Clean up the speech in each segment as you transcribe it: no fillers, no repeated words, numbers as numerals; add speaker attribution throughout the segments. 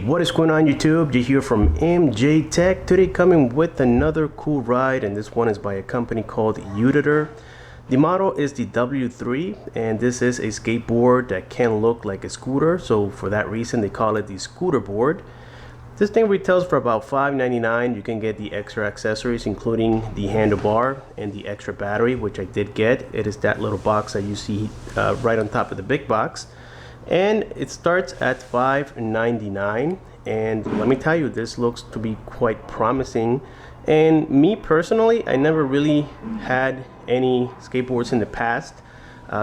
Speaker 1: What is going on YouTube? You hear from MJ Tech. Today coming with another cool ride, and this one is by a company called UDITER. The model is the W3, and this is a skateboard that can look like a scooter, so for that reason they call it the Scooterboard. This thing retails for about $5.99. You can get the extra accessories including the handlebar and the extra battery, which I did get. It is that little box that you see right on top of the big box. And it starts at $5.99, and let me tell you, this looks to be quite promising. And me personally, I never really had any skateboards in the past,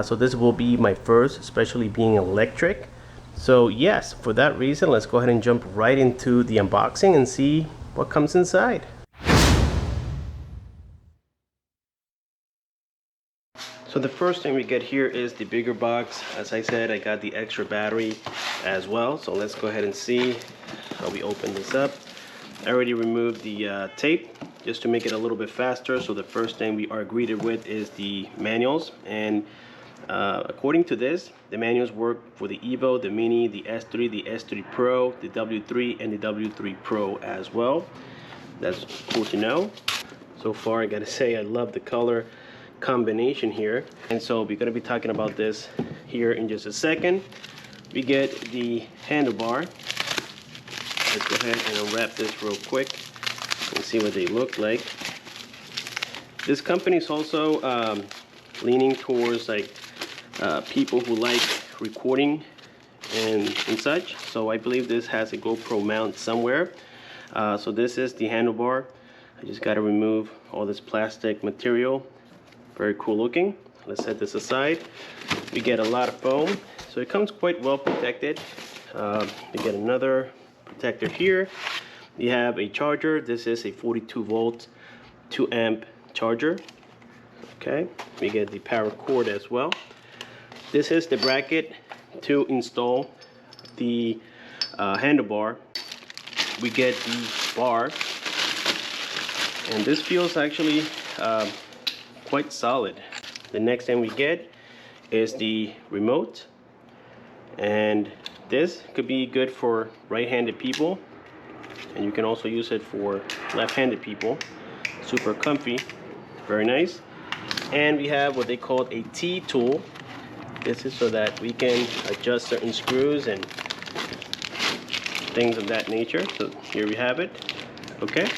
Speaker 1: so this will be my first, especially being electric. So yes, for that reason, let's go ahead and jump right into the unboxing and see what comes inside. So the first thing we get here is the bigger box. As I said, I got the extra battery as well. So let's go ahead and see how we open this up. I already removed the tape just to make it a little bit faster. So the first thing we are greeted with is the manuals. And according to this, the manuals work for the Evo, the Mini, the S3, the S3 Pro, the W3, and the W3 Pro as well. That's cool to know. So far, I gotta say, I love the color combination here, and so we're going to be talking about this here in just a second. We get the handlebar. Let's go ahead and unwrap this real quick and see what they look like. This company is also leaning towards like people who like recording and such, so I believe this has a GoPro mount somewhere. So this is the handlebar. I just got to remove all this plastic material. Very cool looking. Let's set this aside. We get a lot of foam, so it comes quite well protected. We get another protector here. We have a charger. This is a 42 volt 2 amp charger. Okay, we get the power cord as well. This is the bracket to install the handlebar. We get the bar, and this feels actually quite solid. The next thing we get is the remote, and this could be good for right-handed people, and you can also use it for left-handed people. Super comfy, very nice. And we have what they call a T-tool. This is so that we can adjust certain screws and things of that nature. So here we have it. Okay,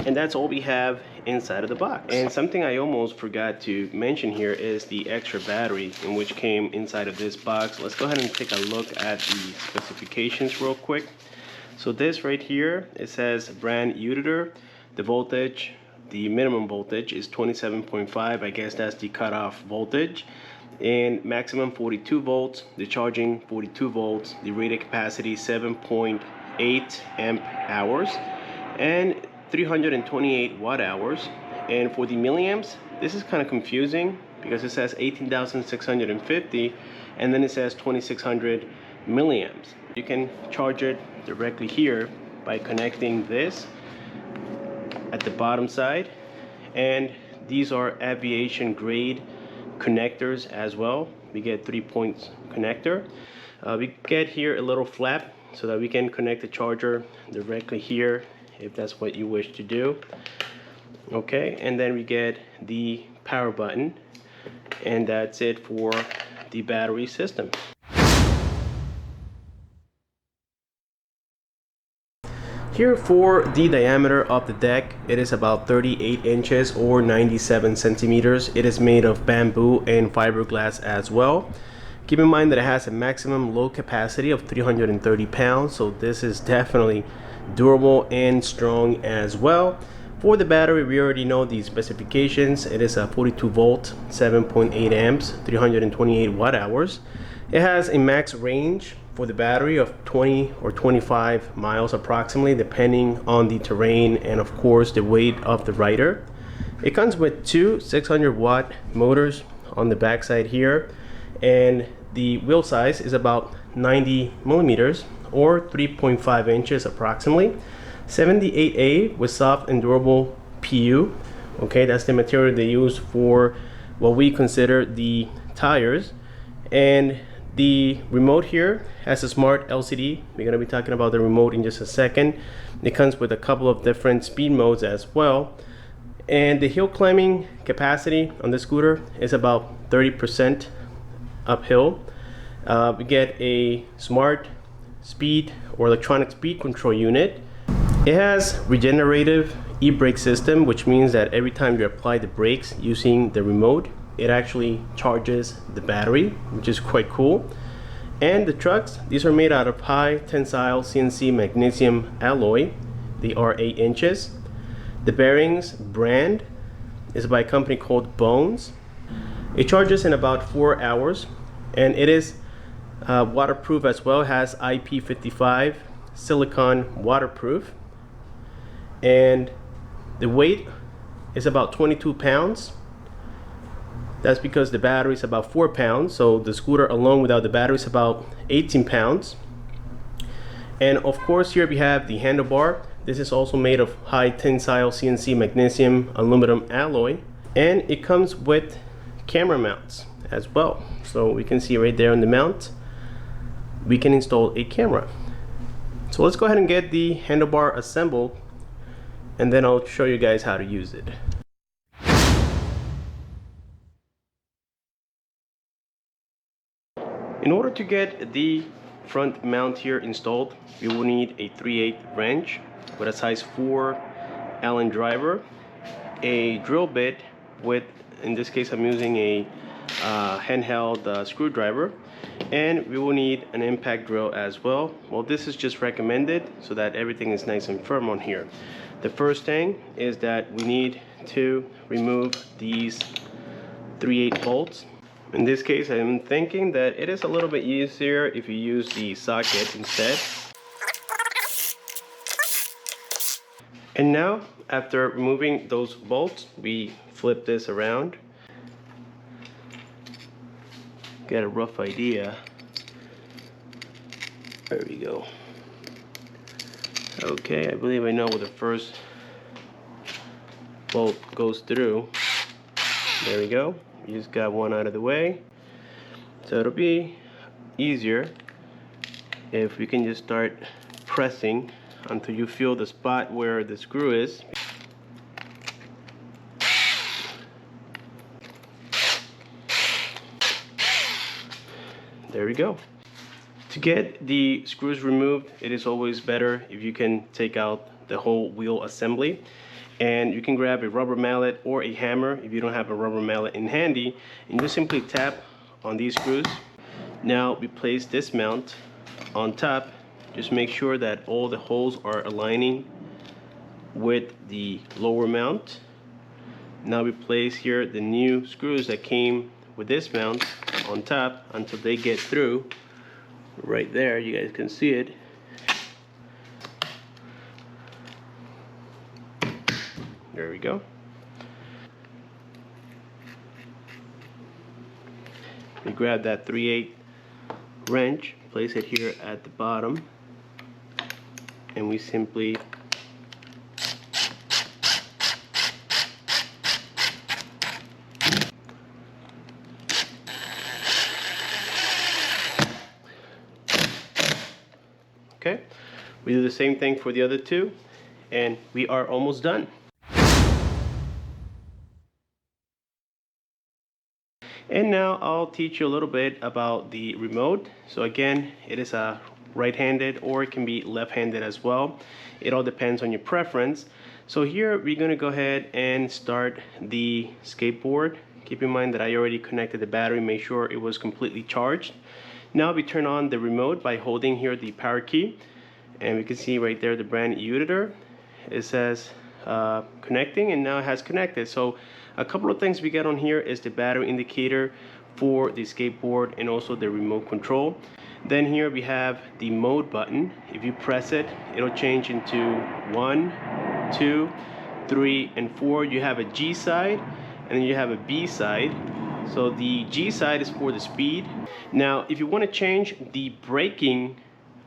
Speaker 1: and that's all we have inside of the box. And something I almost forgot to mention here is the extra battery, in which came inside of this box. Let's go ahead and take a look at the specifications real quick. So this right here, it says brand UDITER. The voltage, the minimum voltage is 27.5. I guess that's the cutoff voltage. And maximum 42 volts. The charging 42 volts. The rated capacity 7.8 amp hours. And 328 watt hours. And for the milliamps, this is kind of confusing because it says 18,650 and then it says 2,600 milliamps. You can charge it directly here by connecting this at the bottom side, and these are aviation grade connectors as well. We get 3-point connector. We get here a little flap so that we can connect the charger directly here if that's what you wish to do. Okay, and then we get the power button, and that's it for the battery system. Here for the diameter of the deck, it is about 38 inches or 97 centimeters. It is made of bamboo and fiberglass as well. Keep in mind that it has a maximum load capacity of 330 pounds, so this is definitely durable and strong as well. For the battery, we already know the specifications. It is a 42 volt 7.8 amps 328 watt hours. It has a max range for the battery of 20 or 25 miles approximately, depending on the terrain and of course the weight of the rider. It comes with two 600 watt motors on the backside here, and the wheel size is about 90 millimeters or 3.5 inches approximately. 78A with soft and durable PU. Okay, that's the material they use for what we consider the tires. And The remote here has a smart LCD. We're going to be talking about the remote in just a second. It comes with a couple of different speed modes as well. And the hill climbing capacity on the scooter is about 30% uphill. We get a smart speed or electronic speed control unit. It has regenerative e-brake system, which means that every time you apply the brakes using the remote, it actually charges the battery, which is quite cool. And the trucks, these are made out of high tensile CNC magnesium alloy. They are 8 inches. The bearings brand is by a company called Bones. It charges in about 4 hours, and it is waterproof as well. It has IP55 silicone waterproof, and the weight is about 22 pounds. That's because the battery is about 4 pounds, so the scooter alone without the battery is about 18 pounds. And of course here we have the handlebar. This is also made of high tensile CNC magnesium aluminum alloy, and it comes with camera mounts as well. So we can see right there on the mount, we can install a camera. So let's go ahead and get the handlebar assembled, and then I'll show you guys how to use it. In order to get the front mount here installed, we will need a 3/8 wrench with a size 4 Allen driver, a drill bit with, in this case I'm using a handheld screwdriver, and we will need an impact drill as well. Well, this is just recommended so that everything is nice and firm on here. The first thing is that we need to remove these 3/8 bolts. In this case, I'm thinking that it is a little bit easier if you use the socket instead. And now, after removing those bolts, we flip this around. Get a rough idea. There we go. Okay, I believe I know where the first bolt goes through. There we go. You just got one out of the way. So it'll be easier if we can just start pressing until you feel the spot where the screw is. There we go. To get the screws removed, it is always better if you can take out the whole wheel assembly. And you can grab a rubber mallet or a hammer if you don't have a rubber mallet in handy, and just simply tap on these screws. Now we place this mount on top. Just make sure that all the holes are aligning with the lower mount. Now we place here the new screws that came with this mount on top until they get through. Right there, you guys can see it. There we go. We grab that 3/8 wrench, place it here at the bottom, and we simply okay. We do the same thing for the other two, and we are almost done. And now I'll teach you a little bit about the remote. So again, it is a right-handed, or it can be left-handed as well. It all depends on your preference. So here we're going to go ahead and start the skateboard. Keep in mind that I already connected the battery, made sure it was completely charged. Now we turn on the remote by holding here the power key, and we can see right there the brand UDITER. It says connecting, and now it has connected. So a couple of things we get on here is the battery indicator for the skateboard and also the remote control. Then here we have the mode button. If you press it, it'll change into 1, 2, 3, and 4. You have a G side and then you have a B side. So the G side is for the speed. Now if you want to change the braking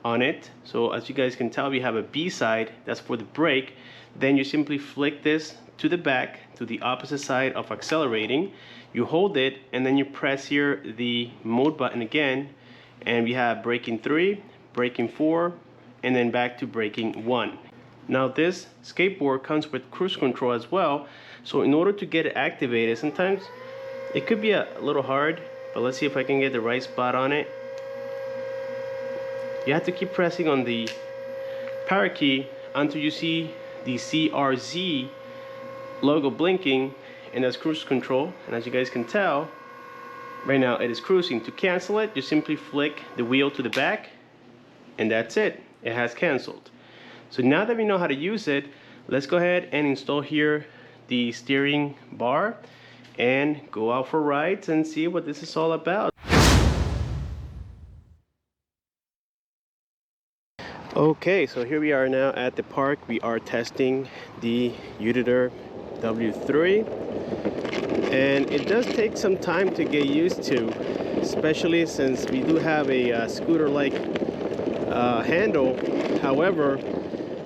Speaker 1: on it, so as you guys can tell, we have a B side, that's for the brake. Then you simply flick this to the back, to the opposite side of accelerating. You hold it and then you press here the mode button again, and we have braking 3, braking 4, and then back to braking 1. Now this skateboard comes with cruise control as well, so in order to get it activated, sometimes it could be a little hard, but let's see if I can get the right spot on it. You have to keep pressing on the power key until you see the CRZ logo blinking, and that's cruise control. And as you guys can tell, right now it is cruising. To cancel it, you simply flick the wheel to the back, and that's it. It has canceled. So now that we know how to use it, let's go ahead and install here the steering bar and go out for rides and see what this is all about. Okay, so here we are now at the park. We are testing the UDITER W3, and it does take some time to get used to, especially since we do have a scooter-like handle. However,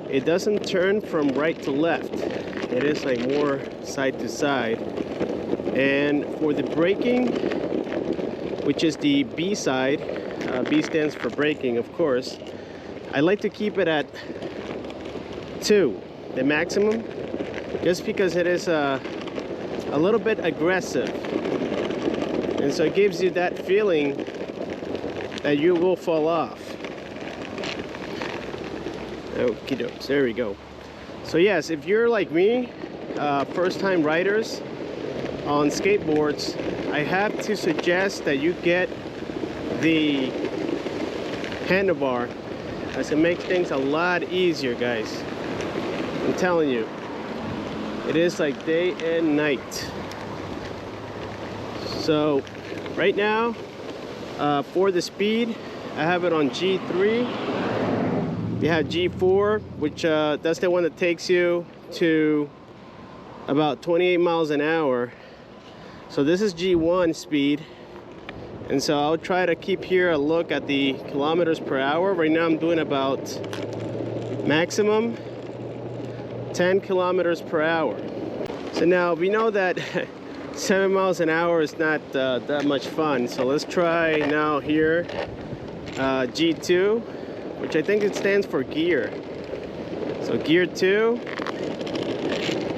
Speaker 1: it doesn't turn from right to left. It is like more side to side. And for the braking, which is the B side, B stands for braking, of course, I like to keep it at 2, the maximum, just because it is a little bit aggressive, and so it gives you that feeling that you will fall off. Okie dokes, there we go. So yes, if you're like me, first time riders on skateboards, I have to suggest that you get the handlebar, as it makes things a lot easier, guys. I'm telling you, it is like day and night. So right now, for the speed, I have it on G3. We have G4, which that's the one that takes you to about 28 miles an hour. So this is G1 speed. And so I'll try to keep here a look at the kilometers per hour. Right now I'm doing about maximum 10 kilometers per hour. So now we know that 7 miles an hour is not that much fun. So let's try now here G2, which I think it stands for gear. So gear 2.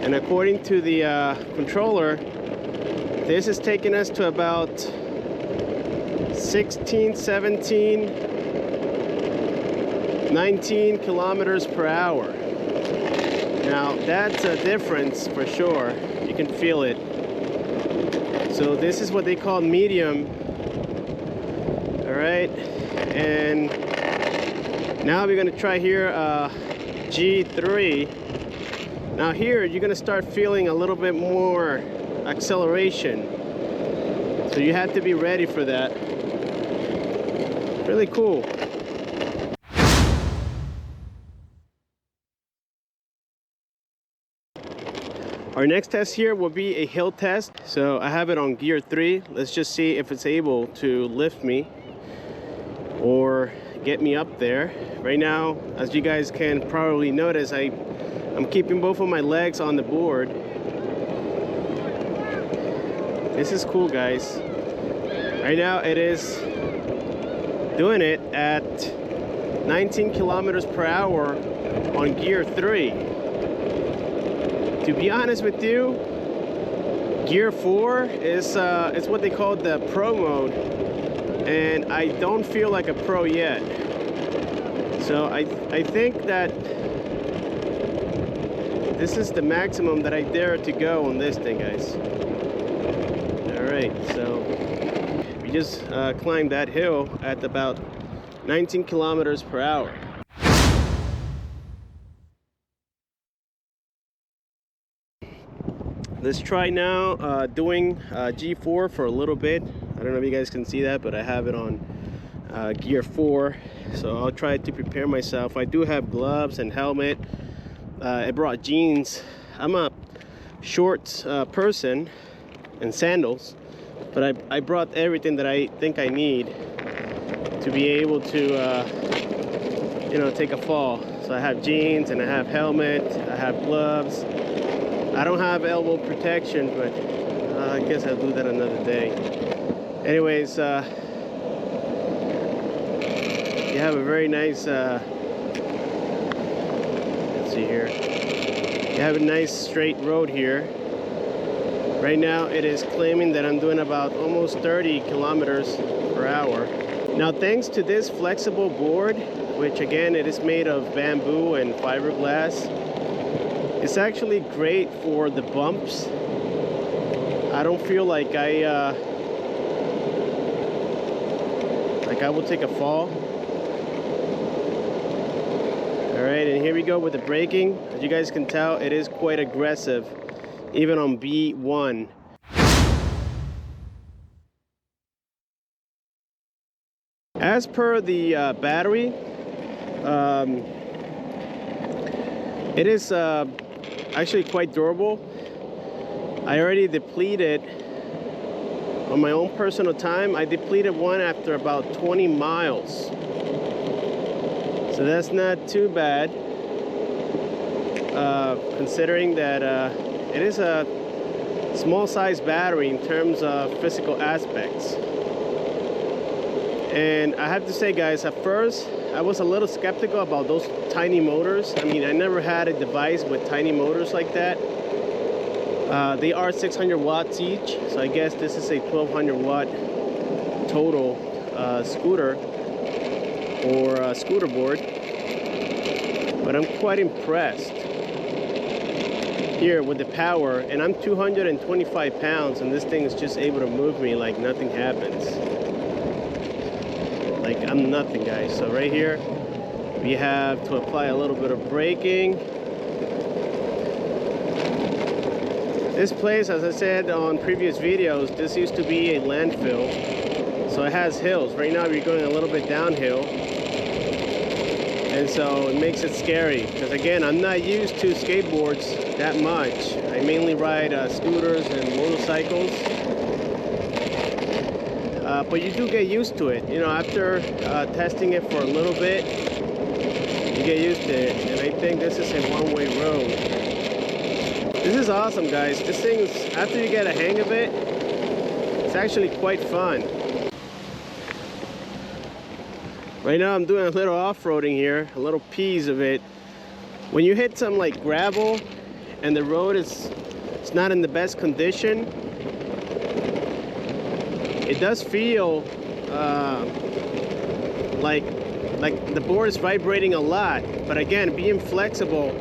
Speaker 1: And according to the controller, this is taking us to about 16, 17, 19 kilometers per hour. Now that's a difference for sure. You can feel it. So this is what they call medium. All right, and now we're gonna try here G3. Now here you're gonna start feeling a little bit more acceleration. So you have to be ready for that. Really cool. Our next test here will be a hill test. So I have it on gear 3. Let's just see if it's able to lift me or get me up there. Right now, as you guys can probably notice, I'm keeping both of my legs on the board. This is cool, guys. Right now it is doing it at 19 kilometers per hour on gear 3. To be honest with you, gear 4 is what they call the pro mode, and I don't feel like a pro yet. So I think that this is the maximum that I dare to go on this thing, guys. All right, so we just climbed that hill at about 19 kilometers per hour. Let's try now doing G4 for a little bit. I don't know if you guys can see that, but I have it on gear 4. So I'll try to prepare myself. I do have gloves and helmet. I brought jeans. I'm a short person, and sandals, but I brought everything that I think I need to be able to you know, take a fall. So I have jeans, and I have helmet, I have gloves. I don't have elbow protection, but I guess I'll do that another day. Anyways, you have a very nice let's see here, you have a nice straight road here. Right now it is claiming that I'm doing about almost 30 kilometers per hour. Now thanks to this flexible board, which again it is made of bamboo and fiberglass, it's actually great for the bumps. I don't feel like I will take a fall. Alright, and here we go with the braking. As you guys can tell, it is quite aggressive, even on B1. As per the battery, it is actually quite durable. I already depleted, on my own personal time, I depleted one after about 20 miles. So that's not too bad, considering that it is a small size battery in terms of physical aspects. And I have to say, guys, at first I was a little skeptical about those tiny motors. I mean, I never had a device with tiny motors like that. They are 600 watts each, so I guess this is a 1200 watt total scooter or Scooterboard. But I'm quite impressed here with the power, and I'm 225 pounds and this thing is just able to move me like nothing happens. Like I'm nothing, guys. So right here we have to apply a little bit of braking. This place, as I said on previous videos, this used to be a landfill, so it has hills. Right now we're going a little bit downhill, and so it makes it scary, because again, I'm not used to skateboards that much. I mainly ride scooters and motorcycles, but you do get used to it. You know, after testing it for a little bit, you get used to it, and I think this is a one-way road. This is awesome, guys. This thing is, after you get a hang of it, it's actually quite fun. Right now I'm doing a little off-roading here, a little piece of it. When you hit some like gravel and the road is not in the best condition, it does feel like the board is vibrating a lot. But again, being flexible,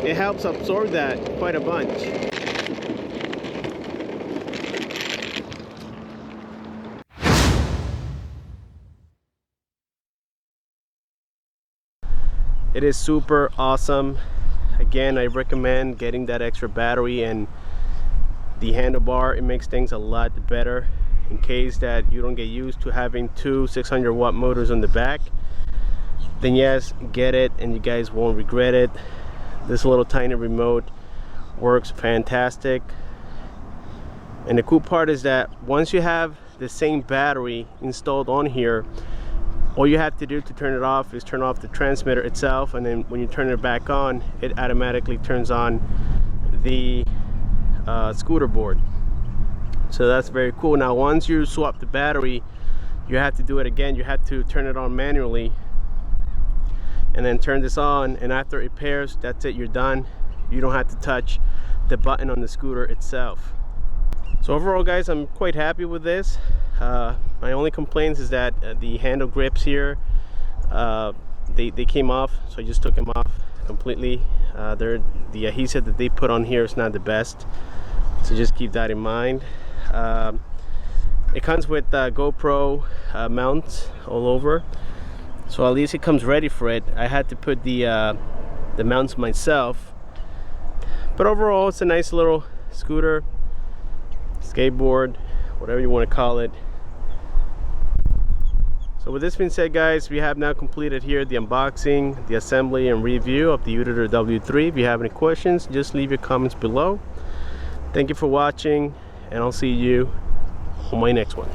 Speaker 1: it helps absorb that quite a bunch. It is super awesome. Again, I recommend getting that extra battery and the handlebar. It makes things a lot better in case that you don't get used to having two 600 watt motors on the back. Then yes, get it and you guys won't regret it. This little tiny remote works fantastic, and the cool part is that once you have the same battery installed on here, all you have to do to turn it off is turn off the transmitter itself, and then when you turn it back on, it automatically turns on the Scooterboard. So that's very cool. Now once you swap the battery, you have to do it again. You have to turn it on manually and then turn this on, and after it pairs, that's it, you're done. You don't have to touch the button on the scooter itself. So overall, guys, I'm quite happy with this. My only complaints is that the handle grips here, they came off, so I just took them off completely. The adhesive that they put on here is not the best, so just keep that in mind. It comes with GoPro mounts all over, so at least it comes ready for it. I had to put the mounts myself, but overall it's a nice little scooter, skateboard, whatever you want to call it. So with this being said, guys, we have now completed here the unboxing, the assembly and review of the UDITER W3. If you have any questions, just leave your comments below. Thank you for watching, and I'll see you on my next one.